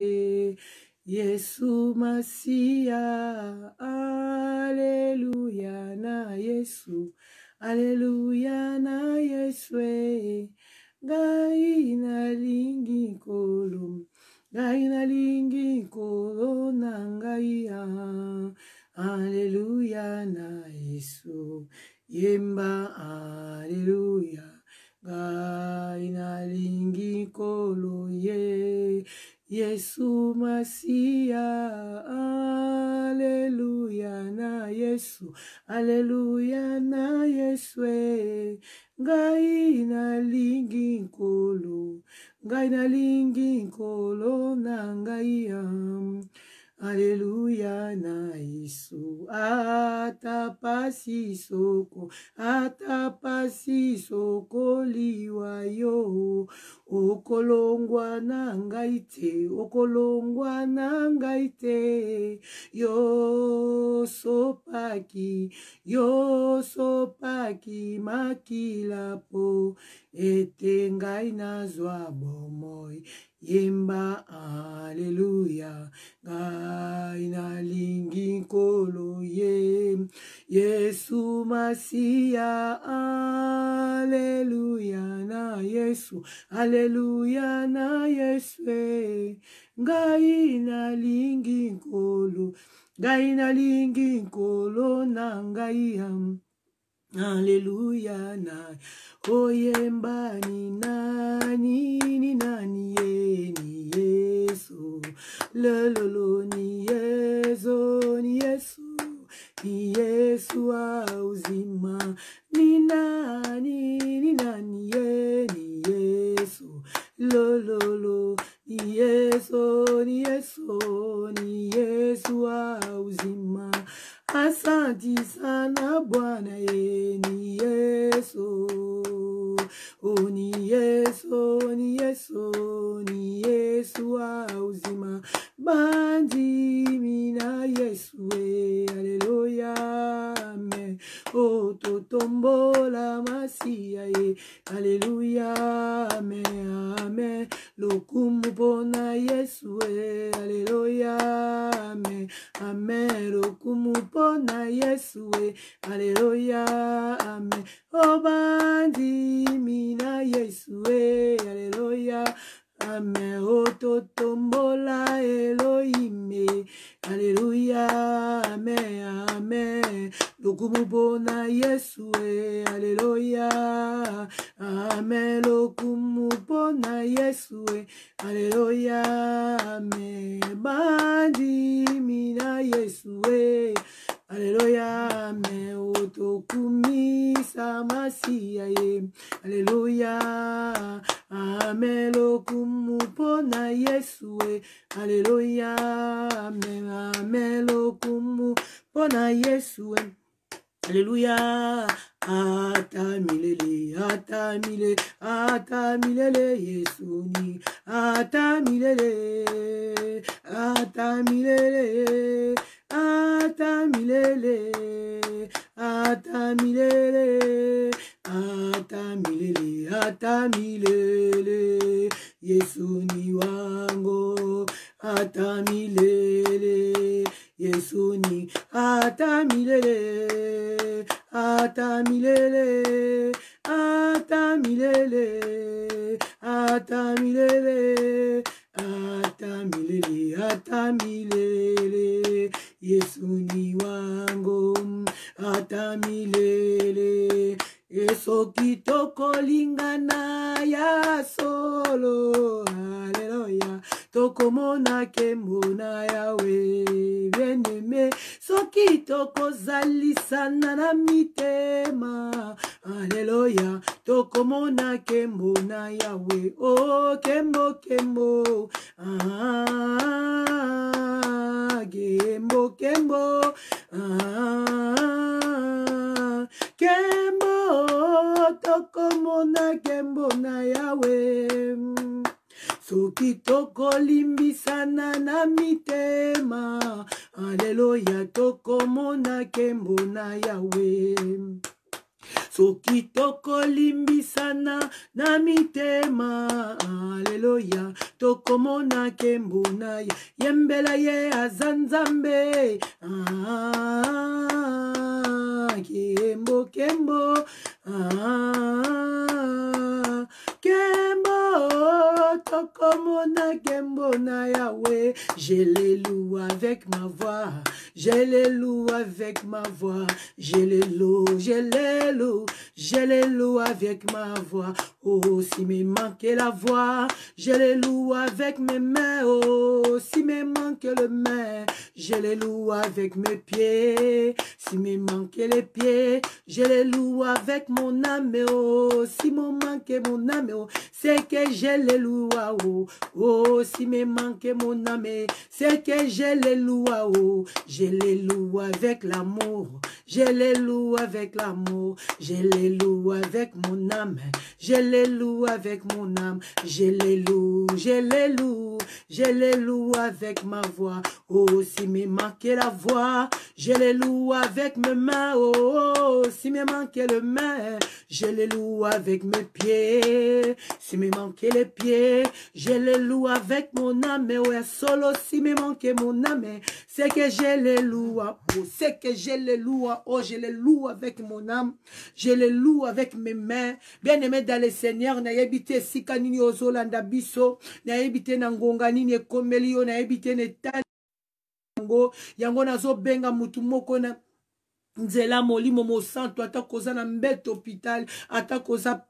Yesu Masia, Alleluia na Yesu, Alleluia na Yesu, Gai na lingi kolo, Gai na lingi kolo na ngai ya, Alleluia na Yesu, Yemba Alleluia, Gai na lingi kolo ye. Yesu Masia, Alleluia na Yesu, Alleluia na Yesu, Ngai na lingi nkolo, Ngai na lingi nkolo na ngai am. Alleluia na Yesu, atapasi soko liwa yo, okolongwa na ngai te, okolongwa na ngai te, yo sopaki makila po, ete ngai nazwa bomoi. Yemba Alleluia, Ngai na lingi nkolo ye. Yesu Masia, Alleluia na Yesu, Alleluia na Yesu, Ngai na lingi nkolo, Ngai na lingi nkolo na ngai am. Alleluia na oyemba ni nani ye ni Yesu, lololo ni Yesu, ni Yesu wa uzima, ni nani ye ni Yesu, lololo ni Yesu, ni Yesu wa uzima. Asanti sana Bwana ye ni Yesu, oh ni Yesu, ni Yesu wa uzima. Bandi mina Yesu Alleluia, amen. Oh totombola Masia ye, Alleluia, amen, amen. Lokumu pona Yesu Alleluia, amen, amen. Lokumu pona Yesu Alleluia, amen. Oh bandi mina Yesu Alleluia, amen. Oh totombola Elohim, Alleluia, amen, amen. Lokumu pona Yesu Alleluia, amen. Lokumu pona Yesu Alleluia, amen. Bandi mina Yesu Alleluia, amen. Otokumisa Masia ye, Alleluia, amen. Lokumu pona Yesu Alleluia, amen, amen. Lokumu pona Yesu Alleluia, atamilele, atamile, atamilele Yesu ni, atamilele, atamilele, atamilele, atamilele, atamilele, atamilele, Yesu ni wango, atamilele, Yesu ni atamilele, atamilele, atamilele, atamilele, atamilele, atamilele, Yesu ni wango, atamilele, eso kitoko lingana ya solo, Alleluia, toko mona kembona yawe, bien-aimé, soki toko zalisana na mitema, Alleluia, toko mona kembona yawe, oh kembo kembo, kembo kembo, kembo, toko mona kembona yawe. Soki toko limbisana na mitema, Alleluia, toko mona kembo na yawe. soki tokolimbisana na mitema alleluya tokomona nkembo na ye yembela ye aza nzambe kembo kembo kembo tokomona kembo na Yahweh. Je les loue avec ma voix, je les loue avec ma voix, je les loue, je les loue, je les loue avec ma voix. Oh, si me manquait la voix, je les loue avec mes mains. Oh, si me manque le main, je les loue avec mes pieds. Si me manquait les pieds, je les loue avec mon âme. Oh, si me manquait mon âme, oh, c'est que je les loue. Oh, oh, si me manquait mon âme, c'est que je les loue. Oh, je les loue avec l'amour. Je les loue avec l'amour. Je les loue avec mon âme. Je les loue avec mon âme. Je les loue, je les loue. Je les loue avec ma voix. Oh, si me manquait la voix, je les loue avec mes mains. Oh, si me manquait le main, je les loue avec mes pieds. Si me manquait les pieds, je les loue avec mon âme. Oh, solo si me manquait mon âme, c'est que je les loue. Oh, c'est que je les loue. Oh, je les loue avec mon âme. Je les loue avec mes mains. Bien aimé dans le Seigneur, na yebite sika nini ozolanda biso, na yebite na ngonga nini ekomeli, na yebite ne tali yango nazo benga mutu moko na nzela molimo mo santo atakoza na mbete hôpital, atakoza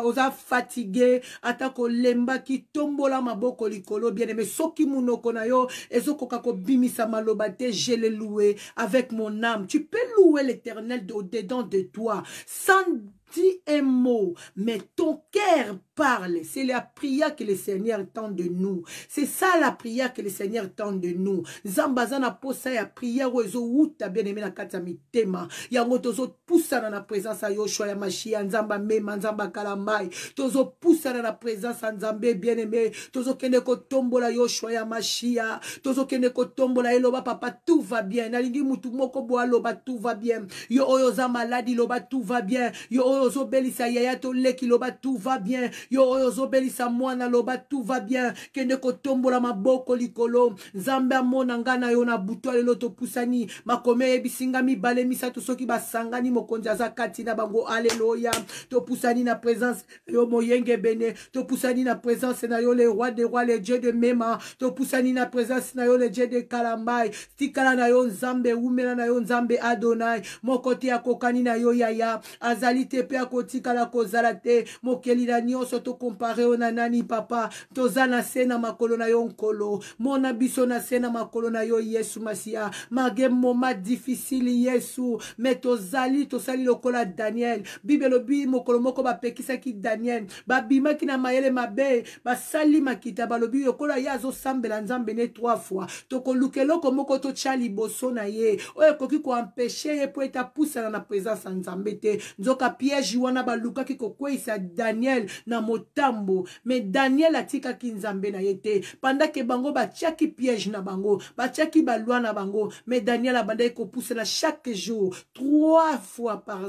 oza fatigué, atako lemba ki tombola maboko likolo bien aimé soki munoko na yo ezokoka ko bimisa maloba te, je l'ai loué avec mon âme. Tu peux louer l'Éternel au-dedans de toi sans dire un mot, mais ton cœur parle. C'est la prière que le Seigneur tend de nous. C'est ça la prière que le Seigneur tend de nous. Zambazana posa ya prière ozo uta bien aimé na kata mitema. Yango tozo poussa na présence à Yoshua ya Mashia nzamba mema nzamba kalamai. Tozo poussa na présence à Nzambe bien aimé. Tozo kende ko tombola Yoshua ya Mashia. Tozo kende ko tombola eloba papa tout va bien. Nalingi mutu moko bo aloba tout va bien. Yo oyo za maladi loba tout va bien. Yo oyo belisa yaya to leki loba tout va bien. Yo oyo belisa mwana loba tout va bien. Kende ko tombola maboko likolo. Nzambe amona ngana yo na buto lelo to pusani. Makome ebisinga mibale misato soki basangani mokonzi aza kati na bango. Alléluia. To pusani na présence yo moyenge bene. To pusani na présence na yo le roi des rois, le Dieu de Mema. To pusani na présence na yo le Dieu de Kalamai. Tikala na yo Nzambe umela na yo Nzambe Adonai. Mokote ya kokani na yo yaya. Azali te pe akotika la kozala te. Mokeli na nyonso to compare ona nani papa. Tozana sena makolo na yo nkolo. Mona biso na sena makolo na yo Yesu Masia. Mage moma difficile Yesu. Mais tozali tosali lokola Daniel. Bibelo bi mokolo moko ba pekisa ki Daniel. Ba bima ki na mayele mabe. Ba sali makita balobi yokola yazo sambela Nzambe ne 3 fois. Toko lukeloko moko to chali boso na ye. Oye koki ko empêcher ye po eta poussa na présence à Nzambe te. Nzoka piège wana ba luka ki ko kwesa Daniel na motambo. Mais Daniel atika ki Nzambe na yete. Pendant que bango ba tiaki piège na bango. Ba tiaki ba loi na bango. Mais Daniel abanda ko poussa na chaque jour 3 fois par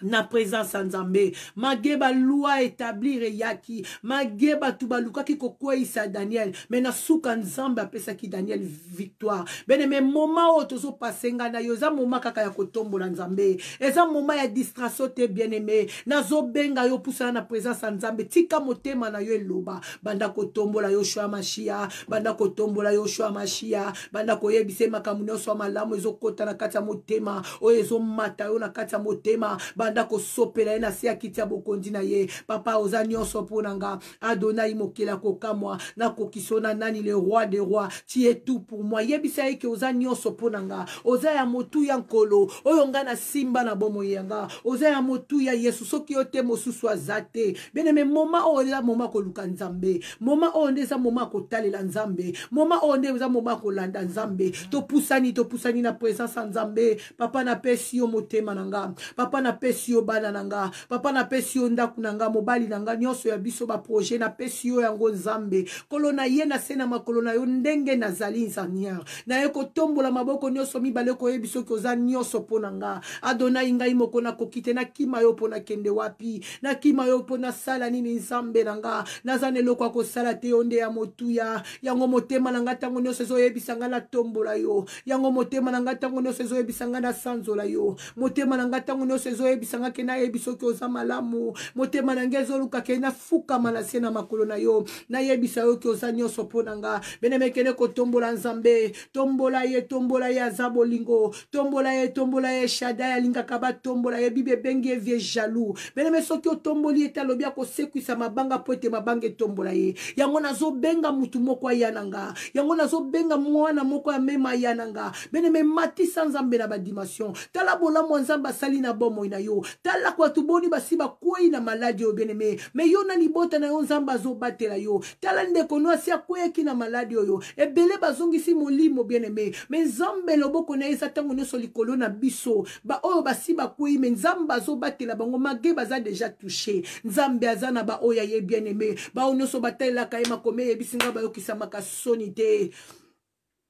na présence à Nzambe. Mageba loi établir yaki. Mageba tubaluka ki kokwe isa Daniel. Mais na souka Nzambe apesa ki Daniel victoire. Bene me moment o tozo pasenga na yo. Eza moment kaka ya kotombo na Nzambe. Eza moment ya distraction te bien aimé. Na zo benga yo poussa na présence à Nzambe. Tika motema na yo eloba. Banda kotombo la Yoshua Mashia. Banda kotombo la Yoshua Mashia. Banda koyebise makamuno so malamu ezo kota na kata motema. O ezo mata yo na kata motema. Ndako sopela na se akitia bokondi na ye papa oza nyonso ponanga Adonai mokela kokamwa na kokisona nani le roi des rois tu es tout pour moi yebisa eke oza nyonso ponanga oza ya motu ya nkolo oyo nga na simba na bomo yanga oza ya motu ya Yesu soki yote mosusu azate bene me moma oza moma ko luka Nzambe moma ondeza moma ko talela Nzambe moma ondeza moma ko landa Nzambe to pusani na présence ya Nzambe papa na pesi yo motema nanga papa na pesi pesi yo bana nanga papa na pesi yo ndaku nanga mobali nanga nyonso ya biso ba projet na pesi yo yango nzambe kolona ye na sena makolo na yo ndenge nazali Seigneur na ye kotombola maboko nyonso mibale ko yebiso ko za nyonso pona nga Adonai ngai moko na kokite na kima yo pona kende wapi na kima yo pona sala nini nzambe nanga nazane lokwa ko sala te onde ya motuya yango motema nanga tango nyonso zo yebisanga na tombola yo yango motema nanga tango nyonso zo yebisanga na sanzola yo motema nanga tango nyonso zo yebisanga ke na yebiso ke oza malamu motema nanga zo luka ke na fuka manase na makolo na yo na yebisa yo ke oza nyonso pona nga beneme kene ko tombola nzambe tombola ye azabolingo tombola ye shada ya linga kaba tombola ye bibe bengi vie jaloux beneme soki o tomboli etalobi ko sekwisa mabanga poete mabanga tombola ye yango nazo benga mutu moko yananga yango nazo benga mwana moko ya mema yananga beneme matisa nzambe na ba dimension tala bola nzambe sali na bomo na yo tala kwa tuboni basiba kwei na maladi yo beneme me yo na libota na yo nzambe zo batela yo tala ndeko no asia kweki na maladi yo ebele bazongisi molimo beneme me nzambe loboko na esa tango nyonso likolo na biso ba oyo basiba kwei me nzambe zo batela bango mage baza déjà touché nzambe azana ba oya ye bien-aimé ba nyonso batela kayema kome yebisinga ba yokisa makasoni te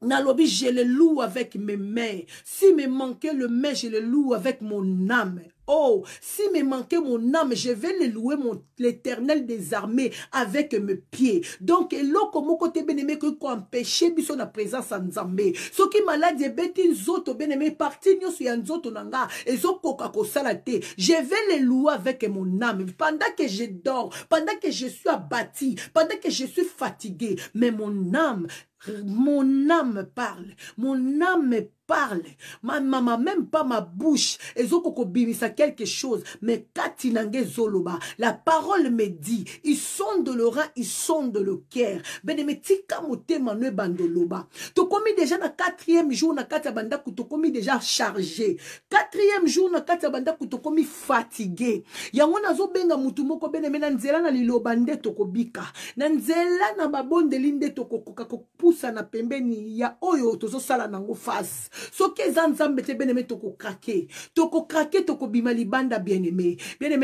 Nalobi, je le loue avec mes mains. Si me manquait le main, je le loue avec mon âme. Oh, si me manquait mon âme, je vais le louer l'Éternel des armées avec mes pieds. Donc, là, comme côté bien-aimé, que empêcher biso na présence en Nzambe. Ce qui malade, beti nzoto bien-aimé, parti nyoso ya nzoto nanga, ezo koka ko salate. Je vais le louer avec mon âme. Pendant que je dors, pendant que je suis abattu, pendant que je suis fatigué, mais mon âme parle. Mon âme parle. Ma maman, même pas ma bouche. Ezoko bimisa quelque chose. Mais katinange zoloba. La parole me dit. Ils sont de l'oreille, ils sont de le cœur. Benemetika mote manwe bandoloba. To komi déjà na 4e jour na kata banda to komi déjà chargé. 4e jour na kata banda to komi fatigué. Yango nazo benga mutu moko beneme na nzela na liloba nde tokobika. Na nzela na babonde linde tokokoka kopusa na pembeni ya oyo tozo sala nango face. Soki nzambe te bien-aimé toko krake toko bima libanda bien-aimé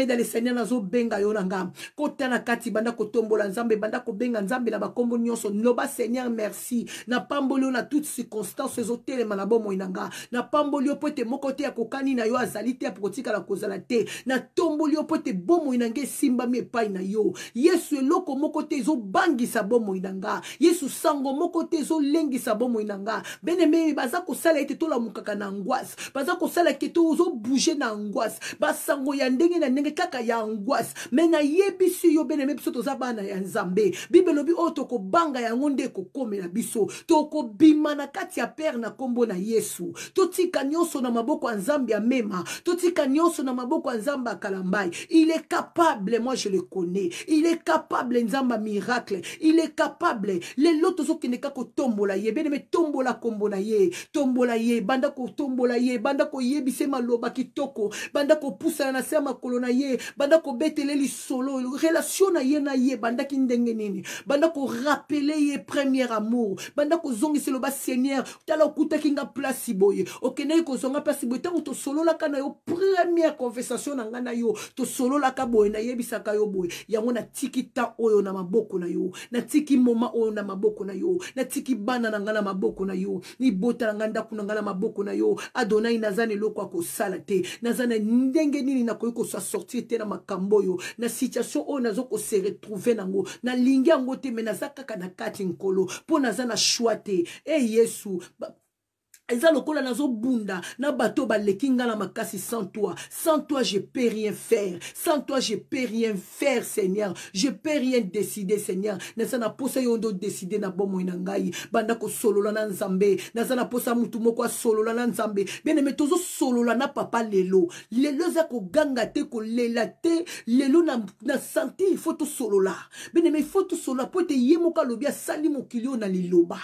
dans le Seigneur nazo benga yo nanga kota na kati banda ko tombola nzambe banda ko benga nzambe na bakombo nyonso noba Seigneur merci na pambolio na toutes circonstances ezotelema na bomo inanga na pambolio pote moko te ya kokani na yo azali te apotika la kozala te na tombolio pote bomo inanga simba mi epai na yo Yesu eloko moko te ezo bangisa bomo inanga Yesu sango moko te ezo lengisa bomo inanga bien-aimé baza ko sala ete tola mukaka na angoisse baza ko sala ke to ozo bouger na angoisse basango ya ndenge na ndenge kaka ya angoisse mais na yebisi yo bien-aimé biso toza bana ya nzambe bible lobi o toko banga ya ngonde ko komela biso toko bima na kati ya père na kombo na Yesu totika nyonso na maboko ya nzambe ya mema totika nyonso na maboko ya nzambe kalambai il est capable moi je le connais il est capable nzamba miracle il est capable les lotos zo kineka ko tombola ye bien-aimé tombola kombo na ye tombola ye banda ko tombola ye banda ko yebise maloba kitoko banda ko poussa na sema kolona ye banda ko beteleli solo relation na ye banda ki ndenge nini banda ko rappeler ye premier amour banda ko zongisi lo ba Seigneur tala okuta kinga place boye okene ko zonga place boye tango to solo la kana yo première conversation na ngana yo to solo la ka boye na yebisa ka yo boye yango na tikita oyo na maboko na yo na tiki moma oyo na maboko na yo na tiki bana na ngana maboko na yo ni bota na nganda kuna ngana maboko na yo Adonai nazane loko ko sala te nazana ndenge nini na koyiko sa sortir te na makambo yo na situation o nazo ko se retrouver nango na lingi yango te me nazaka na kati nkolo po nazana choix te Yesu Eza lokola nazo bunda na bato balekinga na makasi sans toi je peux rien faire sans toi je peux rien faire Seigneur je peux rien décider Seigneur nazana posa yondo décider na bomo ina ngai banda ko solola na nzambe nazana posa mutu moko solola na nzambe bien-aimé tozo solola na papa lelo za ko ganga te ko lela te lelo na santi il faut to solola bien-aimé il faut to solola po te yemoka lobia sali mokilio na liloba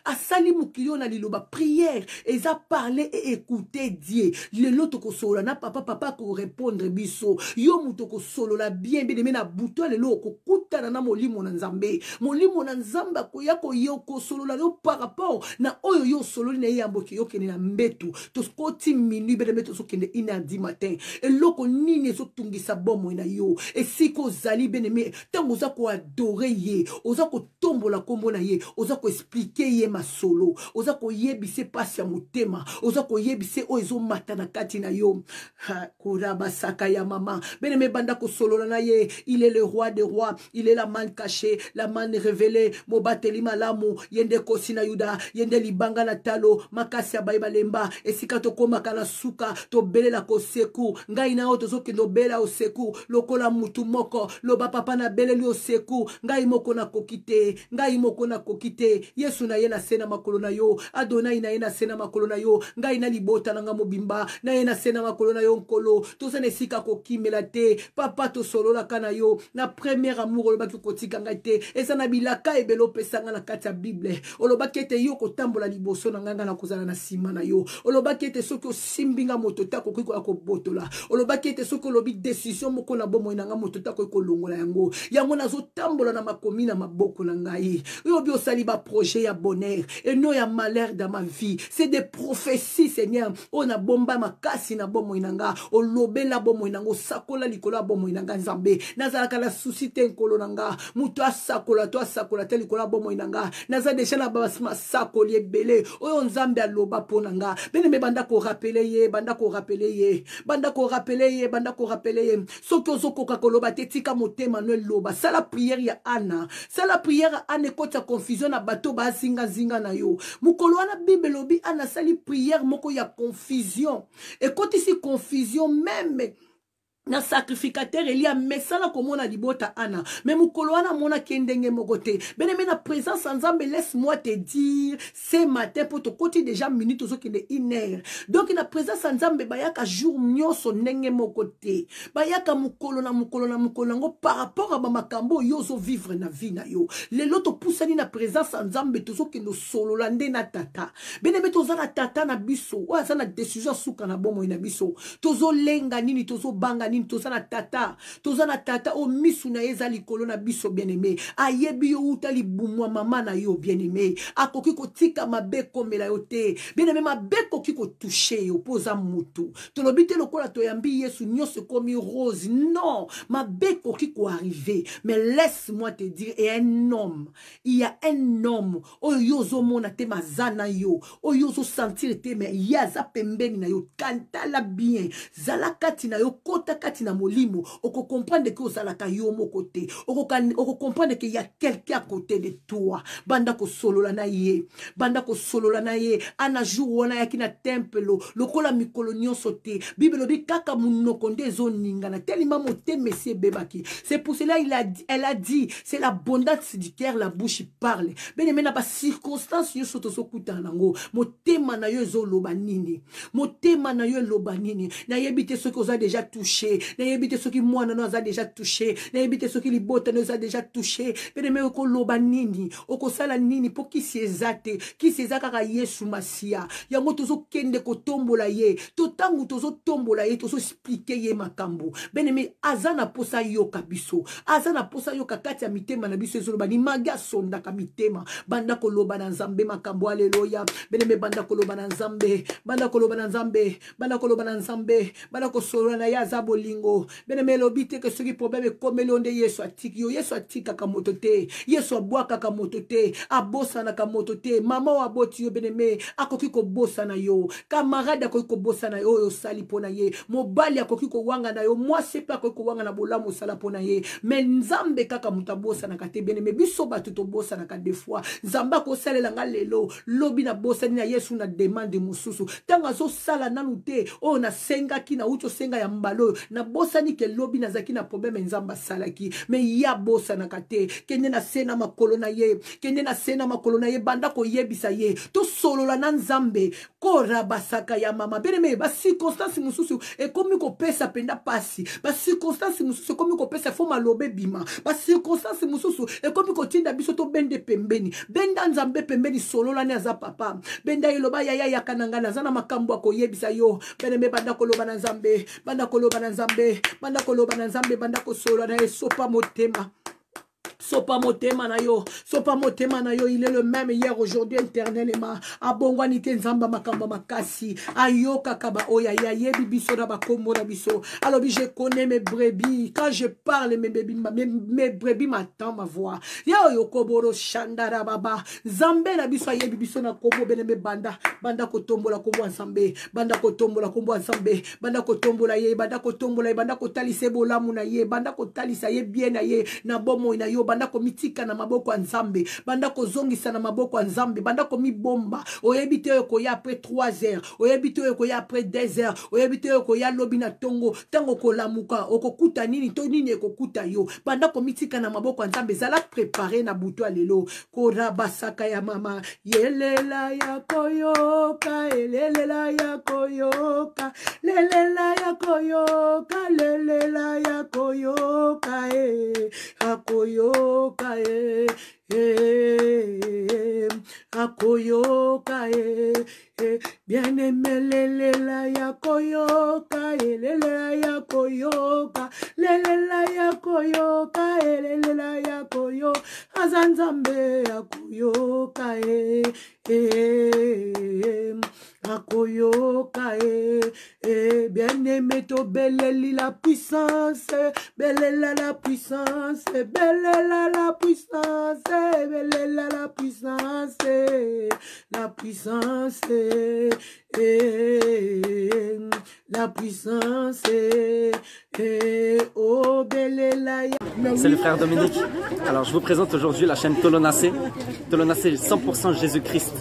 asali mokilio na liloba prière Et ça parler et écouter Dieu. Le loto ko solo na papa ko répondre biso. Yo muto ko solo la bien bien na buto le lo ko kuta na molimo na nzambe. Molimo na nzamba ko yako yo ko solo la yo par rapport na oyo yo solo na yambo ki yo kene na mbetu. To skoti minu be meto so kene inadi matin. Et loko nini so tungisa bomo na yo. Et si ko zali bien-aimé, tant oza ko adorer ye, oza ko tombola kombo na ye, oza ko expliquer ye ma solo, oza ko yebise pasi ya motema, oza ko yebise o ezo mata na kati na yo. Kuraba saka ya mama. Bien-aimé banda ko solo na ye, il est le roi des rois, il est la manne cachée, la manne révélée, mobateli malamu, yende kosina yuda, yende libanga na talo, makasi ya baibalemba, esika to koma kana suka, to bele la koseku, ngai na oto zo kendo bela o seku, lokola mutu moko, loba papa na bele li o seku, ngai moko na kokite, ngai moko na kokite, Yesu na ye na sena makolo na yo, Adonai na ye na sena makolo na yo, ngai na libota na nga mobimba, na ye na sena makolo na yo nkolo, to sa nesika kokimela te, papa to solo la kana yo, na premier amour olobaki kotika ngai te, eza na bilaka ebelo pesanga na kati ya Bible, olobaki ete yo kotambola liboso na nganga na kozala na sima na yo, olobaki ete soki osimbinga moto ta koki koya kobotola, olobaki ete soki olobi décision moko na bomoi na nga moto ta koki kolongola yango, yango nazotambola na makomi na maboko na ngai, oyobi osali ba projet ya bonheur, et non ya malheur dans ma vie, c'est des prophéties Seigneur, on a bomba makasi na bomoi na nga, olobela bomoi na nga, osakola likolo ya bomoi na nga nzambe, nazalaka na souci te nkolo na nga, mutu asakola to asakola te likolo ya bomoi na nga, naza deja na masakoli ebele, oyo nzambe aloba po na nga, bien-aimé banda ko rappeler ye, banda ko rappeler ye, banda ko rappeler ye, banda ko rappeler ye, soki ozokoka koloba te tika motema no eloba, sala prière ya Anna, sala prière ya Anna ekota confusion na bato ba zinga na yo, mukolo wana Bible lobi Anna sali prière moko ya confusion, ekoti si confusion même na sacrificateur Elia mesala komona libota Anna mais mukolo wana mona kendenge mogote bien-aimé na présence nzambe, laisse-moi te dire ce matin pour te côté déjà minute ozo kende 1 heure, donc na présence nzambe bayaka jour nyonso ndenge mogote bayaka mukolo na mukolo na mukolo ngo par rapport à makambo yozo vivre na vie na yo lelo to pusani na présence nzambe tozo kende solo la nde na tata bien-aimé toza na tata na biso wa za na décision suka na bomo na biso tozo lenga nini tozo banga toza na tata o misu na eza likolo na biso bien-aimé ayebi yo uta libumwa mama na yo bien-aimé akoki kotika mabe komela yo te bien-aimé mabe koki ko toucher yo poza mutu tolobi te lokola toyambi Yesu nyonso komi rose non mabe koki ko arriver mais laisse-moi te dire et un homme il y a un homme oyo yozo mona te mazana yo oyo yozo sentir te mais yaza pembeni na yo kantala bien zalakati na yo kota kati na molimo oko comprendre que osalaka yo moko te oko comprendre que y a quelqu'un à côté de toi banda ko solola na ye ana jour wana yaki na temple lokola mikolo nyonso te Bible lobi kaka munoko nde ezoningana tellement mote monsieur bebaki c'est pour cela elle a dit c'est l'abondance du cœur la bouche parle bien aimé na ba circonstance yo soto sokuta nango motema na yo ezoloba nini motema na yo eloba nini na yebite ce que vous a déjà touché na yebite soki mwana no aza déjà touché na yebite soki libota no aza déjà touché bien aimé ko loba nini okosala nini po kisi ezate kisi ezaka Yesu Masia yango tozo kende ko tombola ye to tangu tozo tombola ye tozo expliquer ye makambo bien aimé azana posa yoka biso azana posa yoka kati ya mitema na biso ezoloba ni maga sonda ka mitema banda ko loba na nzambe makambo haleluya bien aimé banda ko loba na nzambe banda ko loba na nzambe banda ko loba na nzambe banda ko solo na ya zabolingo bien-aimé lobite que ce problème comme l'onde Yesu atiki yo Yesu atika ka motote Yesu abwaka ka motote abosa na ka motote mama wa boti yo bien-aimé akoki ko bosa na yo camarade akoki ko bosa na yo sali pona ye mobali akoki ko wanga na yo moi c'est pas akoki ko wanga na bolamu sala pona ye mais nzambe kaka mutabosa na kate bien-aimé biso batu to bosa na ka deux fois nzamba ko salela nga lelo lobi na bosa ni na Yesu na demande mususu tanga zo sala nanu te o na senga ki na ucho senga ya mbalo na bosani ke lobi nazaki na problème nzamba salaki me ya bosa na kate kende na sena makolo na ye kende na sena makolo na ye banda ko yebisa ye to solola na nzambe kora basaka ya mama beneme ba circonstance mususu e komi ko pesa penda pasi ba circonstance mususu komi ko pesa fo malobe bima ba circonstance mususu e komi ko tinda biso to bende pembeni benda nzambe pembeni solola ne aza papa benda yeloba ya kananga na zana makambo ako yebisa yo beneme banda koloba na nzambe banda koloba na nzambe banda koloba na nzambe banda ko solola na esopa motema. Sopa motema na yo, il est le même hier, aujourd'hui, éternellement. Abongwani te nzamba makamba makasi, ayoka kaba oya ya yebi biso na bakombo na biso. Alors je connais mes brebis, quand je parle mes brebis m'attendent ma voix. Ya yokoboro shandara baba, zambe na biso yebi biso na kombo beneme banda kotombola kombo ensemble, banda kotombola kombo ensemble, banda kotombola ye, banda kotombola ye, banda kotalise bolamu na ye, banda kotalisa ye bien na ye, na bomo na yo banda ko mitika na maboko ya nzambe banda ko zongisa na maboko ya nzambe banda ko mibomba oyebite ko ya après 3 heures oyebite ko ya après 2 heures oyebite ko ya lobi na tongo tango ko lamuka okokuta nini to nini ekokuta yo banda ko mitika na maboko ya nzambe zala préparer na buto alelo ko rabasaka ya mama yelela ya koyoka elelela ya koyoka lelela ya koyoka lelela ya koyoka akoyoka akoyoka bien aimé lelela ya koyoka lelela ya koyoka lelela ya koyoka lelela ya koyo azanzambe akoyoka akoyoka bien aimé to beleli la puissance belela la puissance belela la puissance belela la puissance la puissance la puissance oh belela. C'est le frère Dominique. Alors je vous présente aujourd'hui la chaîne Tolonacé. Tolonacé 100% Jésus-Christ.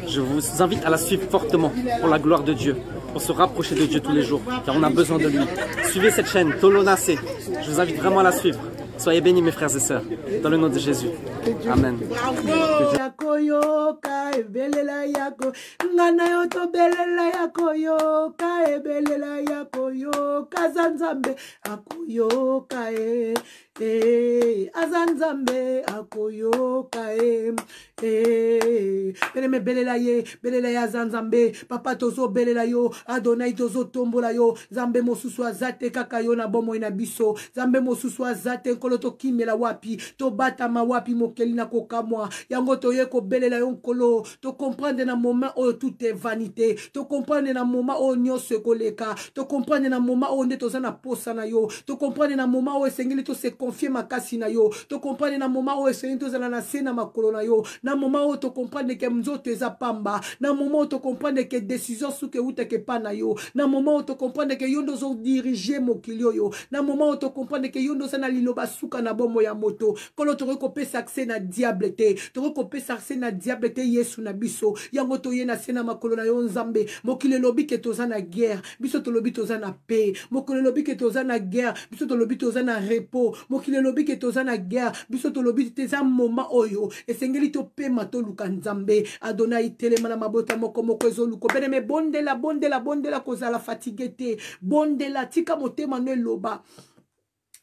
Je vous invite à la suivre fortement pour la gloire de Dieu, pour se rapprocher de Dieu tous les jours, car on a besoin de lui. Suivez cette chaîne Tolonacé. Je vous invite vraiment à la suivre. Soyez bénis mes frères et sœurs, dans le nom de Jésus. Amen. Azanzambe akoyoka beleme belela ye azanzambe papa tozo belela yo Adonai tozo tombola yo zambe mosusu azate kaka yo na bomo ina biso zambe mosusu azate nkolo to kimela wapi to batama wapi mokeli na kokamwa yango toye ko belela yo nkolo to comprendre na moment o tout est vanité to comprendre na moment o nyonso koleka to comprendre na moment o nde toza na posa na yo to comprendre na moment o esengeli to se confier makasi na yo to comprendre na moment o esengeli to zala na sena makolo na yo na moment o to comprendre que mzoto eza pamba na moment o to comprendre que décision suke uta ke pa na yo na moment o to comprendre que yondo zo diriger mokili yo na moment o to comprendre que yondo za na liloba suka na bomo ya moto kolo to kopesa accès na diable te to kopesa accès na diable te Yesu na biso yango to ye na sena makolo na yo nzambe mokili lobi ke toza na guerre biso to lobi toza na paix mokili lobi ke toza na guerre biso to lobi toza na repos mokili lobi ke toza na guerre biso to lobi teza moment oyo esengeli to pema to luka nzambe Adonai telema na mabota moko moko ezoluko beneme bondela kozala fatigué te bondela tika motema no loba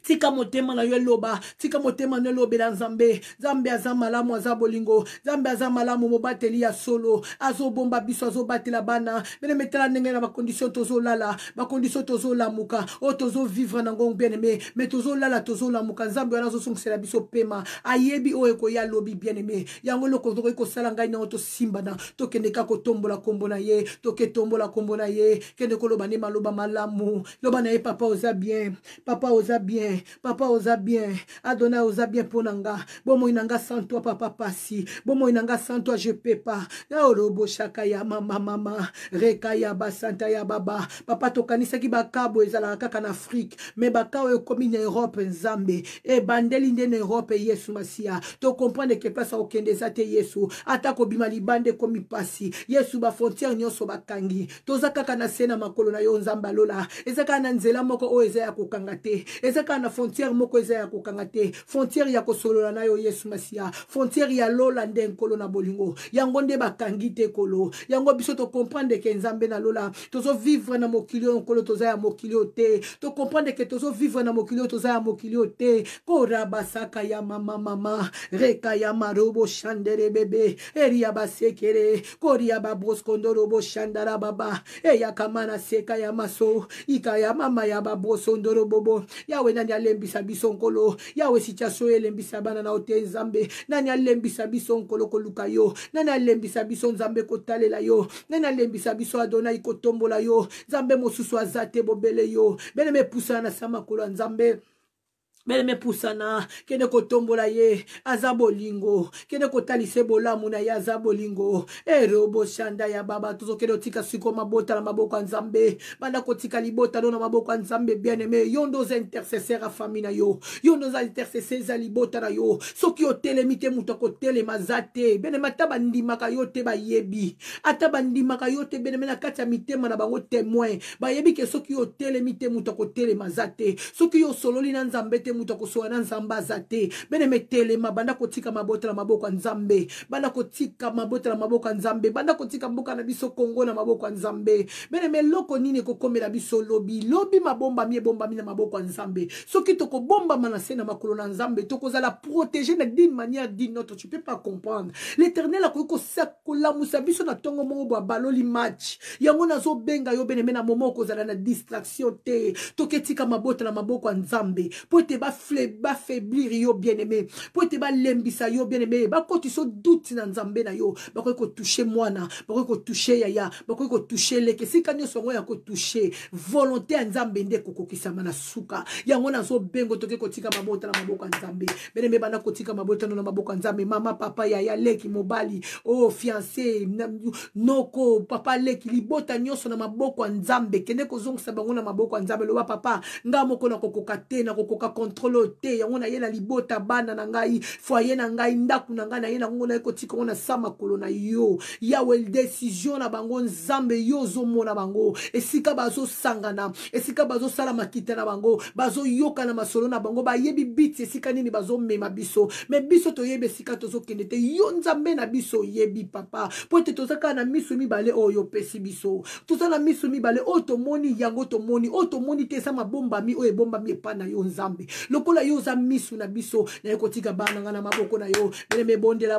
tika motema na yo loba tika motema no lobela nzambe nzambe aza malamu aza bolingo nzambe aza malamu mobateli ya solo azo bomba biso azo batela bana bene metela ndenge na ba condition tozo lala ba condition tozo lamuka o tozo vivre na ngong bien aimé mais tozo lala tozo lamuka nzambe wana zo sungsela biso pema ayebi o eko ya lobi bien aimé yango loko to ko sala ngai na to simba na to kende ka ko tombola kombo na ye to ke tombola kombo na ye kende ko loba ne maloba malamu loba na ye papa oza bien papa oza bien, Adonai oza bien ponanga, bomo inanga sans toi papa pasi, bomo inanga sans toi je peux pas, na orobo shaka ya mama, reka ya basanta ya baba, papa tokanisa ki bakabo ezala kaka na Afrique, me bakao ekomi na Europe nzambe, e bandeli nde na Europe Yesu Masia, to comprendre que place okende zate Yesu, atako bima libande komi pasi, Yesu ba frontière nyonso bakangi, toza kaka na sena makolo na yo nzamba lola, ezaka na nzela moko o eza ya kokanga te, ezaka na frontière moko eza ya kokanga te, frontière ya kosolola na yo Yesu Masia, frontière ya lola nde nkolo na bolingo, yango nde bakangi te kolo, yango biso to comprendre que nzambe na lola, tozo vivre na mokilio nkolo toza ya mokilio te, to comprendre que tozo vivre na mokilio toza ya mokilio te, kora basaka ya mama, reka ya marobo shandere bebe, eria basekere, koria babros kondorobo shandara baba, eya kamana seka ya maso, ika ya mama ya babros ondoro bobo, yawe nani alembisa biso nkolo, yawe situation elembisa bana na ote nzambe, nani alembisa biso nkolo koluka yo, nani alembisa biso nzambe kotalela yo, nani alembisa biso Adonai kotombola yo, nzambe mosusu azate bobele yo, bene me poussa na sama kolo nzambe, bele me pusana kene kotombola ye azabolingo kene kotalise bolamu na ye azabolingo erobo shanda ya baba tozo kene tika siko mabota na maboko ya nzambe banda kotika libota na maboko ya nzambe bien aimé yondo za intercesseur a famille na yo yondo za intercesseur za libota na yo soki otelemi te muto kotelema zate bien aimé ata bandimaka yo te bayebi ata bandimaka yo te bien aimé na kati ya mitema na bango témoin bayebi ke soki otelemi te muto kotelema zate soki yo sololi na nzambe te muto kosoa na nzamba zate bene metelema banda kotika mabota na maboko ya nzambe banda kotika mabota na maboko ya nzambe banda kotika mboka na biso Kongo na maboko ya nzambe bene meloko nini kokomela biso lobi mabomba mi na maboko ya nzambe soki toko bomba manase na makolo na nzambe toko zala protéger na d'une manière d'une autre tu peux pas comprendre l'Éternel a ko sakola musa biso na tongo mo baloli match yango nazo benga yo bene mena momo ko zala na distraction te toketika mabota na maboko ya nzambe po te ba faiblir yo bien-aimé po te ba lembisa yo bien-aimé ba kotiso doute na nzambe na yo ba ko toucher mwana ba ko toucher yaya ba ko toucher leke sika nyoso ngo ya ko toucher volonté ya nzambe nde kokokisama na suka yango nazo bengo toke kotika mabota na maboko ya nzambe bien-aimé bana kotika mabota na maboko ya nzambe mama papa yaya leki mobali oh fiancé noko papa leki libota nyoso na maboko ya nzambe kende kozongisa bango na maboko ya nzambe loba papa nga moko na kokoka te na kokoka contrôle te yango na ye na libota bana na ngai foyer na ngai ndaku na ngai na ye na ngo na kotika ngo na sama kolo na yo yawe décision na bango nzambe yo zo mona bango esika bazo sangana esika bazo sala makita na bango bazo yoka na masolo na bango ba yebi biti esika nini bazo mema biso me biso to yebe esika tozo kende te yo nzambe na biso yebi papa po te tozaka na miso mibale oyo pesi biso toza na miso mibale o to moni yango to moni te sama bomba mi o e bomba mi pa na yo nzambe lokola yo za misu na biso na ekotika bana ngana maboko na yo bele bondela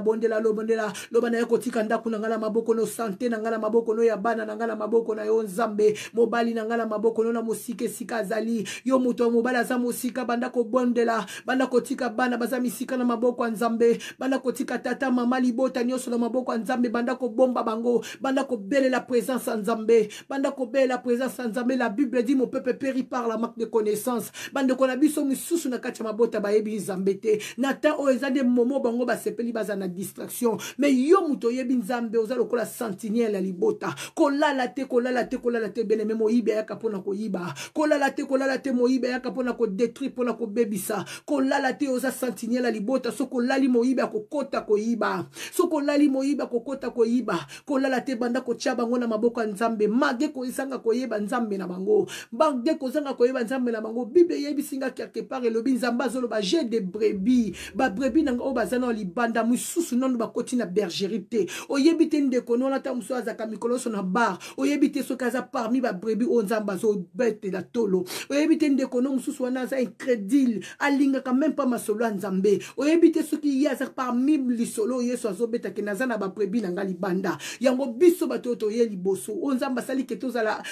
loba na ekotika ndaku na ngana maboko no santé na ngana maboko no ya bana na ngana maboko na yo nzambe mobali na ngana maboko no na musike sika azali yo muto mobali za musika banda ko bondela banda kotika bana baza misika na maboko ya nzambe banda kotika tata mama libota nyoso na maboko ya nzambe banda ko bomba bango banda ko bele la présence ya nzambe banda ko bele la présence ya nzambe la Bible dit mon peuple périt par la manque de connaissance banda ko na biso misusu na kati mabota bayebi nzambe te nata o ezande momo bango basepeli baza na distraction mais yo muto yebi nzambe oza lokola sentinelle ya libota kolala te bene me moyibe yaka pona koyiba kolala te moyibe yaka pona ko détruire pona ko bebisa kolala te oza sentinelle ya libota soko lali moyibe akokota koyiba soko lali moyibe akokota koyiba kolala te banda ko tia bango na maboko ya nzambe mage ko isanga koyeba nzambe na bango mage ko zanga koyeba nzambe na bango Bible yebi singa quelque part elobi nzamba zolo ba j'ai des brebis ba brebis nanga o bazana libanda mususu nono ba koti na bergerie te oyebi te ndeko nona ta muso azaka mikoloso na bar oyebi te soki aza parmi ba brebis o nzamba zo bete la tolo oyebi te ndeko no mususu wana aza incrédule alingaka même pas masolo ya nzambe oyebi te soki ye aza parmi lisolo yesu azobeta ke naza na ba brebis nanga libanda yango biso bato toye liboso o nzamba sali ke tozala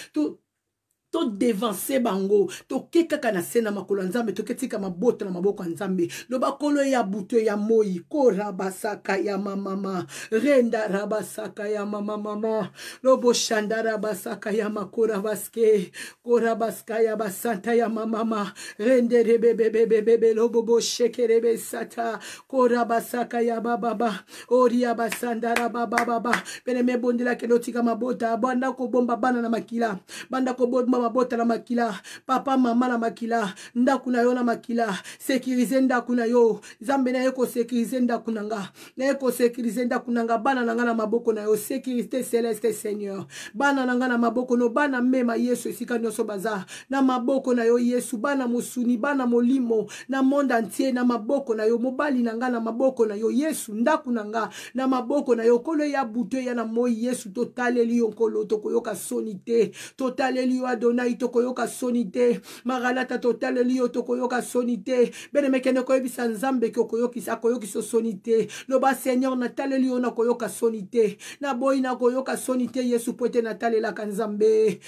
to devancer bango to keka kana sena makolo nzambe to ketika mabota na maboko nzambe lo bakolo ya buto ya moi ko rabasaka ya mama renda rabasaka ya mama lo boshanda rabasaka ya makora baske ko rabaska ya basanta ya mama rende rebebebebebe lo bobo shekerebe sata ko rabasaka ya baba oria basanda rababa bene mebondela kelotika mabota banda ko bomba bana na makila banda ko bomba mabota na makila papa mama na makila ndaku na yo na makila sécuriser ndaku na yo nzambe na yeko sécuriser ndaku nanga na yeko sécuriser ndaku nanga bana nanga na maboko na yo sécurité céleste Seigneur bana nanga na maboko no bana mema Yesu esika nyonso baza na maboko na yo Yesu bana musuni bana molimo na monde entier na maboko na yo mobali nanga na maboko na yo Yesu ndaku nanga na maboko na yo kolo ya buto ya na moi Yesu totaleli yo kolo tokoyoka sonité totaleli yo Adonai tokoyoka sonité magalata totaleli yo tokoyoka sonité bene mekene koyebisa nzambe koyokisa koyokiso sonité loba Seigneur nataleli yo na koyoka sonité na boyi na koyoka sonité Yesu pote natalela kanzambe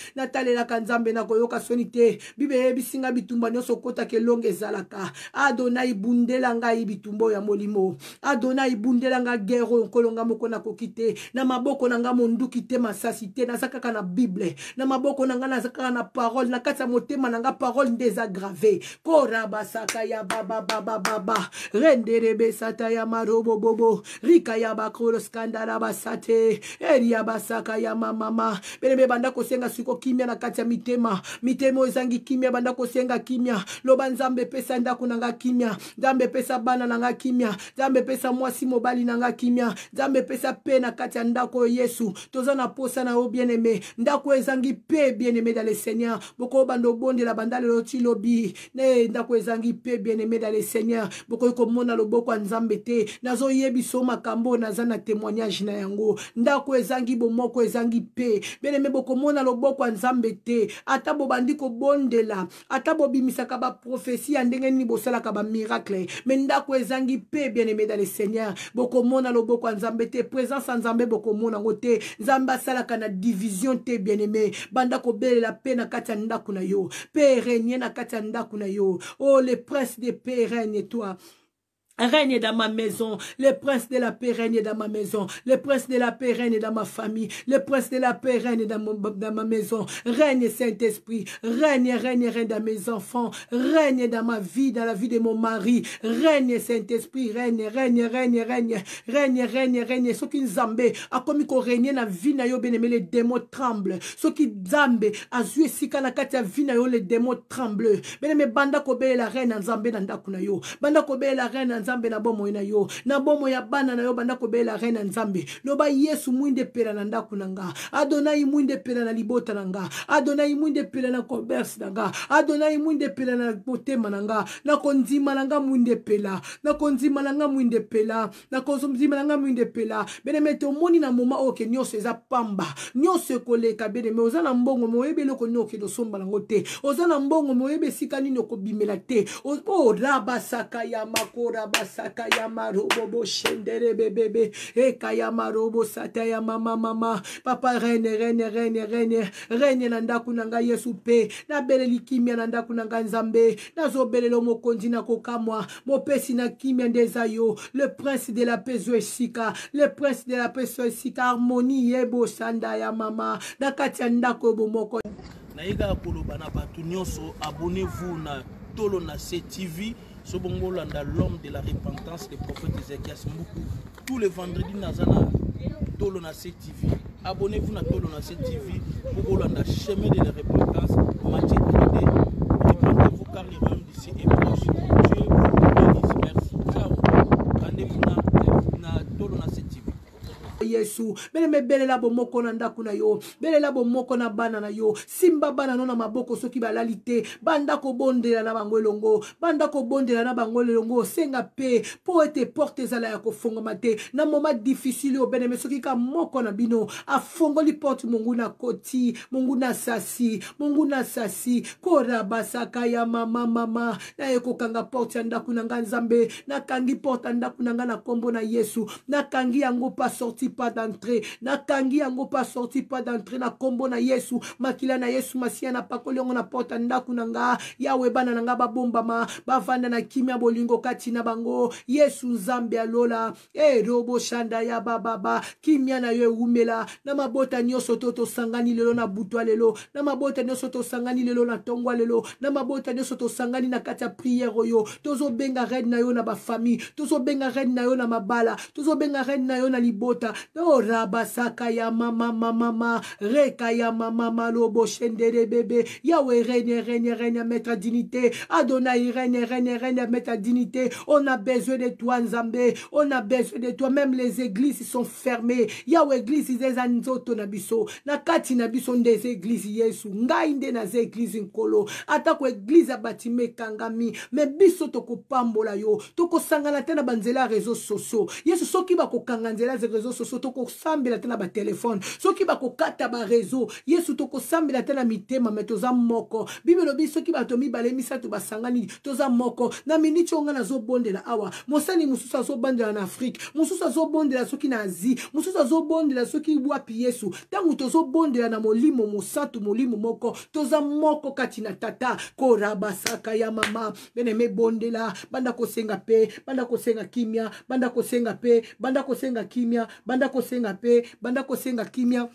na koyoka sonité bibe bisinga bitumba nyoso kota ke longe zalaka Adonai bundela ngai bitumbo ya molimo Adonai bundela nga gero kolonga moko na kokite na maboko na nga monduki te masasite na sakaka na Bible na maboko na nga na sakaka na parole na kata motema na nga parole désaggravé koraba saka ya baba renderebe sata ya marobo bobo rika ya bakolo skandala basate eria basaka ya mama bene banda kosenga siko kimia na kati ya mitema ezangi kimia banda kosenga kimia loba nzambe pesa ndako na nga kimia nzambe pesa bana na nga kimia nzambe pesa mwasi mobali na nga kimia nzambe pesa pe na kati ya ndako Yesu toza na posa na o bien-aimé ndako ezangi pe bien-aimé dans le Seigneur boko bando bonde la bandale loti lobi ne ndako ezangi pe bien-aimé dans le Seigneur boko komona loboko nzambe te nazo yebiso makambo naza na témoignage na yango ndako ezangi bomoko ezangi pe bien-aimé boko mona loboko nzambe te ata bo bandiko bondela ata bo bimisaka ba prophétie ndenge ni bosala ka ba miracle mais ndako ezangi pe bien-aimé dans le Seigneur boko mona loboko nzambe te présence nzambe boko mona ngote nzamba sala kana division te bien-aimé banda ko belela pe na kati ya ndako na yo pe régner na kati ya ndako na yo oh le prince de paix règne toi. Règne dans ma maison, le prince de la paix règne dans ma maison, le prince de la paix règne dans ma famille, le prince de la paix règne dans ma maison, règne Saint-Esprit, règne dans mes enfants, règne dans ma vie, dans la vie de mon mari, règne Saint-Esprit, règne, ce qui nzambe, a comme ko règne na vie na yo bien-aimé, les démons tremblent, ce qui nzambe, a joué sika na kati ya vie na yo, les démons tremblent, bien-aimé, banda ko be la reine nzambe na ndako na yo, banda ko be la reine nzambe na bomo na yo na bomo ya bana na yo banda ko bela reine nzambe loba Yesu mwinde pela na ndaku nanga Adonai mwinde pela na libota nanga Adonai mwinde pela na commerce nanga Adonai mwinde pela na motema nanga na konzima nanga mwinde pela na konzima nanga mwinde pela na konzima nanga mwinde pela bene mete omoni na moma oke nyose eza pamba nyose koleka bene me ozana mbongo moyebe loko nyoke do somba nango te ozana mbongo moyebe sika nini ko bimela te o rabasaka ya makora basaka ya marobo shendere bebebe eka ya marobo sata ya mama papa rene na ndaku nanga Yesu pe na beleli kimia na ndaku nanga nzambe nazo belelo mokonzi na kokamwa mopesi na kimia ndeza yo le prince de la paix zoesika le prince de la paix zoesika harmonie yebo sanda ya mama na kati ya ndako bomoko na yega koloba na batu nyonso abonnez-vous na Tolo Nassé TV. Sobongola dans l'homme de la repentance, le prophète Ézéchias Mboukou. Tous les vendredis, Nazana, Tolo Nassé TV. Abonnez-vous à Tolo Nassé TV pour le chemin de la repentance. Matthieu 3D. Répondez-vous car le royaume d'ici est proche. Dieu vous bénisse. Merci. Ciao. Rendez-vous dans Tolo Nassé TV. Yesu bele me bele la bomoko na ndaku na yo bele la bomoko na bana na yo simba bana no na maboko soki balalite banda ko bondela na bango elongo banda ko bondela na bango elongo senga pe po ete porte zala ya ko fonga mate na moment difficile o bene me soki ka moko na bino a fongo li porte mungu na koti mungu na sasi kora basaka ya mama na eko kanga porte ya ndaku na nzambe na kangi porte ndaku na kombo na Yesu na kangi yango pa sorti pa pas d'entrée. Na kangi yango pas sorti pas d'entrée. Na kombo na Yesu. Makila na Yesu masia na pakoli yango na porta ndaku nanga. Yawe bana nanga babombama. Bavanda na kimia bolingo kati na bango. Yesu nzambe alola. Robo shanda ya baba. Kimia na yo umela. Na mabota nyoso toto sangani lelo na butwa lelo. Na mabota nyoso to sangani lelo na tongwa lelo. Na mabota nyoso to sangani na kati ya prière oyo. Tozo benga red na yo na ba famille. Tozo benga red na yo na mabala. Tozo benga red na yo na libota. Oh rabasaka ya mama. Reka ya mama lobo shendere bébé. Yahweh règne mettre dignité. Adonai règne mettre dignité. On a besoin de toi Nzambe. On a besoin de toi. Même les églises sont fermées. Yahweh église des anzoto na biso. Na kati na biso des églises Yesu. Ngai nde na ze église nkolo. Atako église abatime kangami. Me biso toko pambola yo. Toko sangana tena banzela réseaux sociaux. Yesu soki bako kanganzela ze réseaux sociaux. Toko sambela tena ba téléphone. Soki bako kata ba réseau. Yesu toko sambela tena mitema metoza moko. Bibelo biso ki batomi balemisa to basangani toza moko. Na miniti onga na zo bondela awa. Mosani mususa zo bondela na Afrique. Mususa zo bondela soki na Asie. Mususa zo bondela soki wapi Yesu. Tangu tozo bondela na molimo mosantu molimo moko. Toza moko kati na tata. Korabasaka ya mama. Beneme bondela. Banda kosenga pe. Banda kosenga kimia. Banda kosenga pe. Banda kosenga kimia. Banda kosenga pe. Banda kosenga kimia.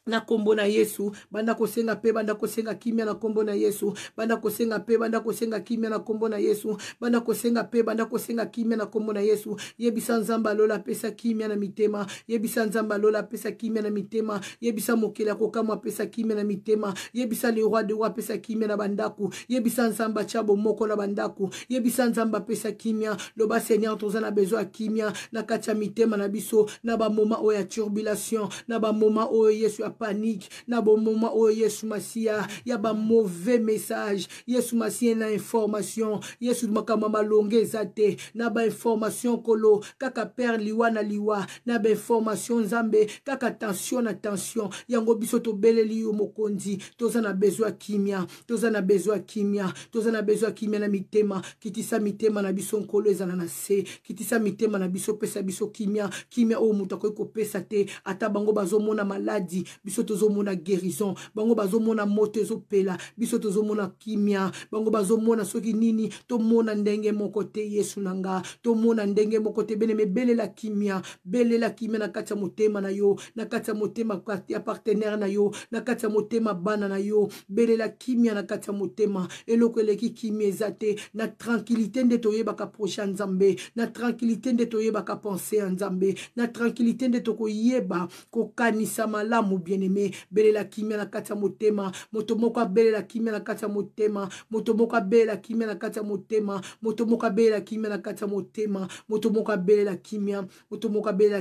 Na kombo na Yesu, banda kosenga pe, banda kosenga kimia na kombo na Yesu, banda kosenga pe, banda kosenga kimia na kombo na Yesu, banda kosenga pe, banda kosenga kimia na kombo na Yesu. Yebisa nzamba lola pesa kimia na mitema, yebisa nzamba lola pesa kimia na mitema, yebisa mokela kokama pesa kimia na mitema, yebisa le roi de roi pesa kimia na bandaku, yebisa nzamba chabo moko na bandaku, yebisa nzamba pesa kimia, loba Seigneur tozana besoin kimia na katia mitema na biso, na ba moment o ya turbulation, na ba moment o Yesu panique na bon moment oh Yesu Masia ya ba mauvais message Yesu Masia na information Yesu makama malonge zate na ba information kolo kaka père liwa na ba information Nzambe kaka tension na tension yango biso to beleli yo mokonzi toza na besoin kimia na mitema kitisa mitema na biso nkolo ezana na se kitisa mitema na biso pesa biso kimia o mutako ko pesa te ata bango bazomona maladie biso tozomona guérison bango bazomona moto ezopela biso tozomona kimia bango bazomona soki nini tomona ndenge moko te Yesu nanga tomona ndenge moko te bene belela kimia na kati ya motema na yo na kati ya motema ya partenaire na yo na kati ya motema bana na yo belela kimia na kati ya motema eloko eleki kimia ezate na tranquillité nde toyebaka prochain Nzambe na tranquillité nde toyebaka penser Nzambe na tranquillité nde tokoyeba kokanisa malamu bien-aimé belela kimia na kati ya motema moto moko belela kimia na kati ya motema moto moko belela kimia na kati ya motema moto moko belela kimia na kati ya motema moto moko belela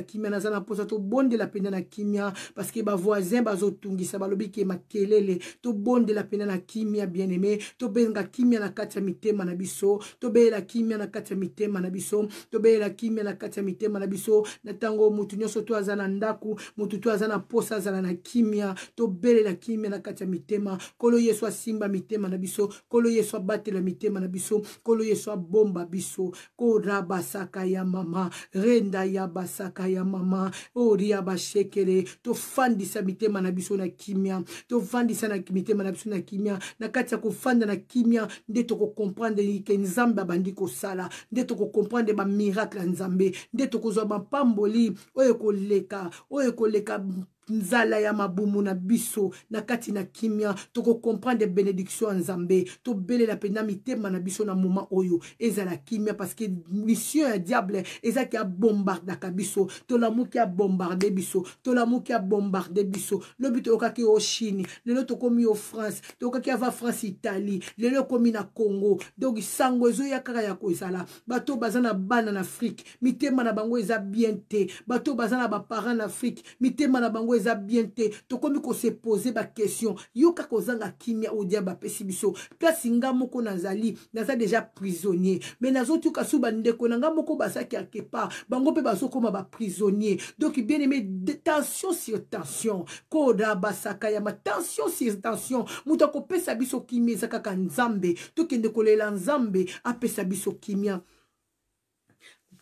kimia na zana posa to bondela pena na kimia parce que ba voisin bazotungisa balobi ke makelele to bondela pena na kimia bien-aimé to benga kimia na kati ya mitema na biso to belela kimia na kati ya mitema na biso to belela kimia na kati ya mitema na biso na tango mutu nyoso to azana ndaku mutu to azana posa azana na kimia to belela kimia na kati ya mitema kolo Yesu asimba mitema na biso kolo Yesu abatela mitema na biso kolo Yesu abomba biso ko rabasaka ya mama renda ya basaka ya mama oria bashekere to fandisa mitema na biso na kimia to fandisa na mitema na biso na kimia na kati ya kofanda na kimia nde to ko comprendre ke Nzambe bandi ko sala nde to ko comprendre ba miracle Nzambe nde to ko zo ba pamboli oyo koleka nzala ya mabumu na biso na kati na kimia toko comprendre bénédiction Nzambe to belela pena mitema na biso na moment oyo ezala kimia parce que mission ya diable ezaki a bombarder ka biso to la muki a bombarder biso to la muki a bombarder biso lobi to okaki o Chine lelo to komi o France to okaki ava France Italie lelo komi na Congo donc sango ezo ya kaka ya ko ezala bato bazana bana na Afrique mitema na bango eza bien te bato bazana ba parents na Afrique mitema na bango eza bien te to komi ko se poser ba question yoka kozanga kimia o diaba pesi biso place nga moko nazali naza déjà prisonnier mais nazotu kasuba ndeko nanga moko basaki akepa bango pe bazokoma ba prisonnier donc bien aimé tension sur tension koda basaka ya ma tension sur tension muta ko pesa biso kimia zakaka Nzambe to kende kolela Nzambe apesa biso kimia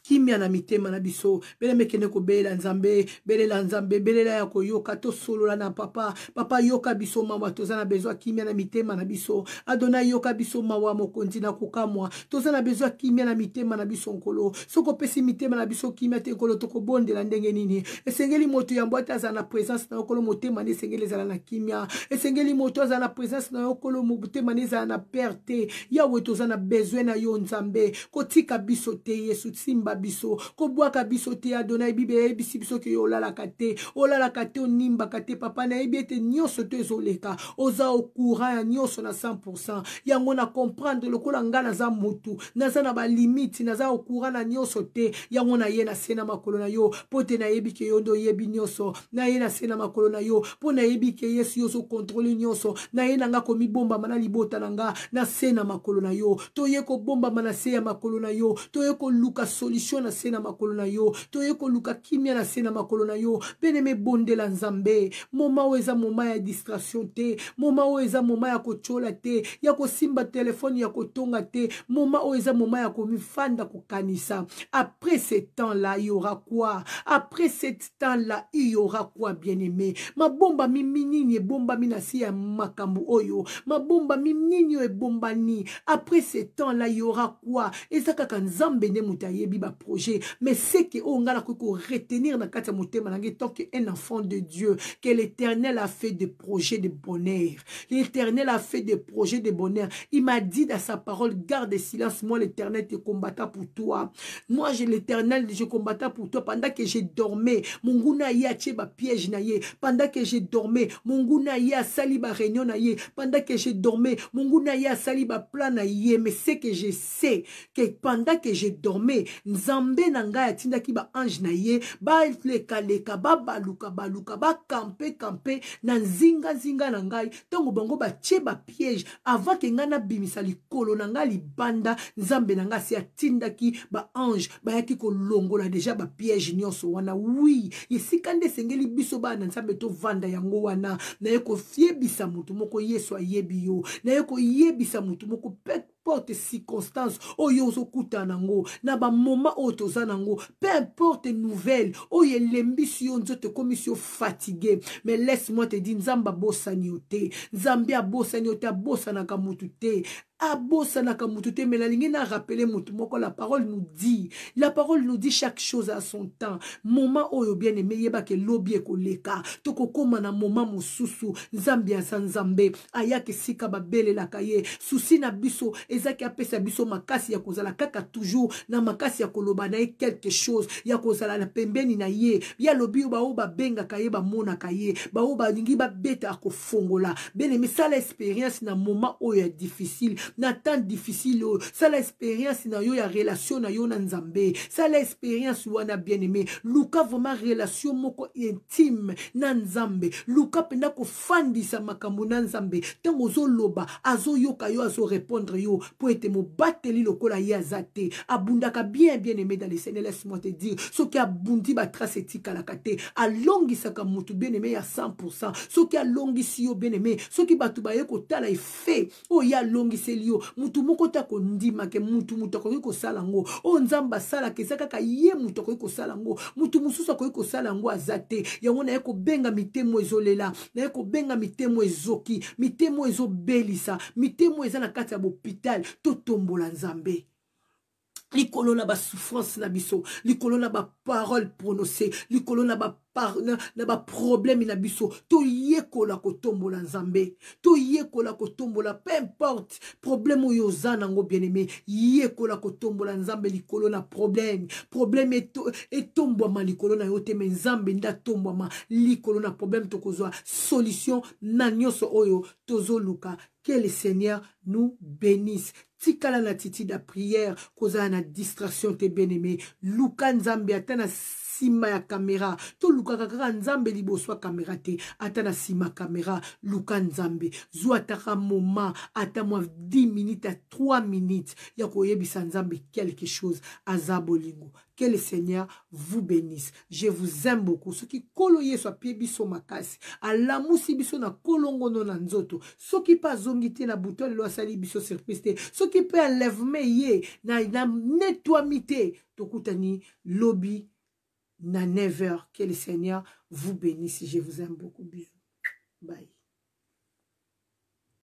kimia na mitema na biso bele mekene ko bela nzambe belela ya koyoka to solola na papa yoka biso mawa tozana besoin kimia na mitema na biso Adonai yoka biso mawa mokonzi na kukamwa tozana besoin kimia na mitema na biso nkolo soko pesi mitema na biso kimia te nkolo toko bondela ndenge nini esengeli moto ya mbwata za na présence na okolo motema ne esengeli zala na kimia esengeli moto za na présence na okolo motema ne za na perte yawe tozana besoin na yo nzambe kotika biso te Yesu simba biso kobwaka biso te Adonai bibe ebisi biso ke olalaka te onimbaka te papa na yebi ete nyonso to ezoleka oza au courant ya nyonso na 100% yango na comprendre lokola nga naza mutu naza na balimiti naza au courant na nyonso te yango na ye na se na makolo na yo po te na yebi ke yo ndo yebi nyonso na ye na se na makolo na yo po na yebi ke Yesu yo kontrole nyonso na ye na nga komibomba mana libota na nga na se na makolo na yo to ye ko bomba mana se ya makolo na yo to ye ko luka solution na se na makolo na yo to ye ko luka kimia na se na makolo na yo beneme bondela nzambe moma weza moma ya distraction te moma weza moma ya kochola te ya kosimba telefone ya kotonga te moma weza moma ya komifanda kokanisa après ce temps là il y aura quoi après ce temps là il y aura quoi bien-aimé mabomba miminini bomba minasi ya makambu oyo mabomba miminini e bomba ni après ce temps là il y aura quoi ezaka kanzambe ne mutayebi ba projet mais c'est que on ngala ko retenir na kati ya motema na ngi tant que un enfant de Dieu que l'Éternel a fait des projets de bonheur. L'Éternel a fait des projets de bonheur. Il m'a dit dans sa parole, garde silence, moi l'Éternel te combatta pour toi. Moi l'Éternel, je combatta pour toi pendant que je dormais. Munguna ya tcheba piège na ye. Pendant que je dormais, munguna ya saliba réunion na ye. Pendant que je dormais, munguna ya saliba plan na ye. Mais c'est que je sais que pendant que je dormais, nzambe nanga ya tinda ki ba ange na ye, ba leka ba baluka ba camper na nzinga na ngai tongo bango ba tcheba piège avant que ngana bimisa likolo na ngai libanda nzambe na ngai si atinda ki ba ange ba yaki ko longola déjà ba piège nyonso wana oui yesika nde sengeli biso ba na nzambe to vanda yango wana na yeko fiebisa mutu moko Yesu ayebi yo na yeko yebisa mutu moko porte circonstance oyo ozokuta nango na ba moment otoza nango peu importe nouvelle oyo lembisi yo nzoto komisio fatigué mais laisse-moi te dire nzamba bosani yote nzambe abosani yote abosanaka mutu te abosanaka mutu te mais nalingi na rappeler mutu moko la parole nous dit chaque chose à son temps moment oyo bien aimé yeba ke lobi ekoleka toko koma na moment mosusu nzambe aza nzambe ayaki sika babelelaka ye susi na biso ezaki apesa biso makasi ya kozala kaka toujours na makasi ya koloba na ye quelque chose ya kozala na pembeni na ye ya lobi ba o ba benga kaye ba mona kaye ba o ba ningi ba beta ko fongola bene mais ça l'expérience na moment oyo ya difficile na temps difficile ça l'expérience na yo ya relation na yo na nzambe ça l'expérience wana bien aimé luka vraiment relation moko intime na nzambe luka penda ko fandisa makambo na nzambe tango zo loba azo yoka yo azo répondre yo pour être mo bateli lokola ya zate abundaka bien aimé dans les Seigneur laisse-moi te dire ce qui abundi ba trace etika la kate alongisaka mutu bien aimé à 100% ce qui alongisi yo bien aimé ce qui batu ba ye ko tala effet o ya longisi yo mutu moko ta ko ndima ke mutu ko sala ngo o nzamba sala ke saka ye mutu ko sala ngo mutu mususa ko sala ngo azate yango na ye ko benga mitemo ezolela na ye ko benga mitemo ezoki mitemo ezobelisa mitemo eza na kati ya hôpital to tombola nzambe likolo na ba souffrance na biso likolo na ba parole prononcée likolo na ba problème na biso to yekola kotombola nzambe to yekola kotombola peu importe problème oyo zana ngo bien aimé yekola kotombola nzambe likolo na problème etombwama likolo na yote me nzambe nda tombwama likolo na problème tokozwa solution na nyonso oyo tozoluka. Que le Seigneur nous bénisse. Tikala na titi da prière, koza na distraction te bien-aimé. Luka nzambe atana sima ya caméra. To luka kaka nzambe liboso caméra te ata na sima caméra luka nzambe zwa taka moment ata moi 10 minutes à 3 minutes ya koyebisa nzambe quelque chose aza bolingo. Que le Seigneur vous bénisse. Je vous aime beaucoup. Ce qui kolo yeso apie biso makasi. Alamusi biso na kolongo no na nzoto. Ce qui pas zongite na bouton lo asali biso surprise. Ce qui peut enlèvement ye na nettoyamite. Tokutani lobby na 9h. Que le Seigneur vous bénisse. Je vous aime beaucoup. Bisous.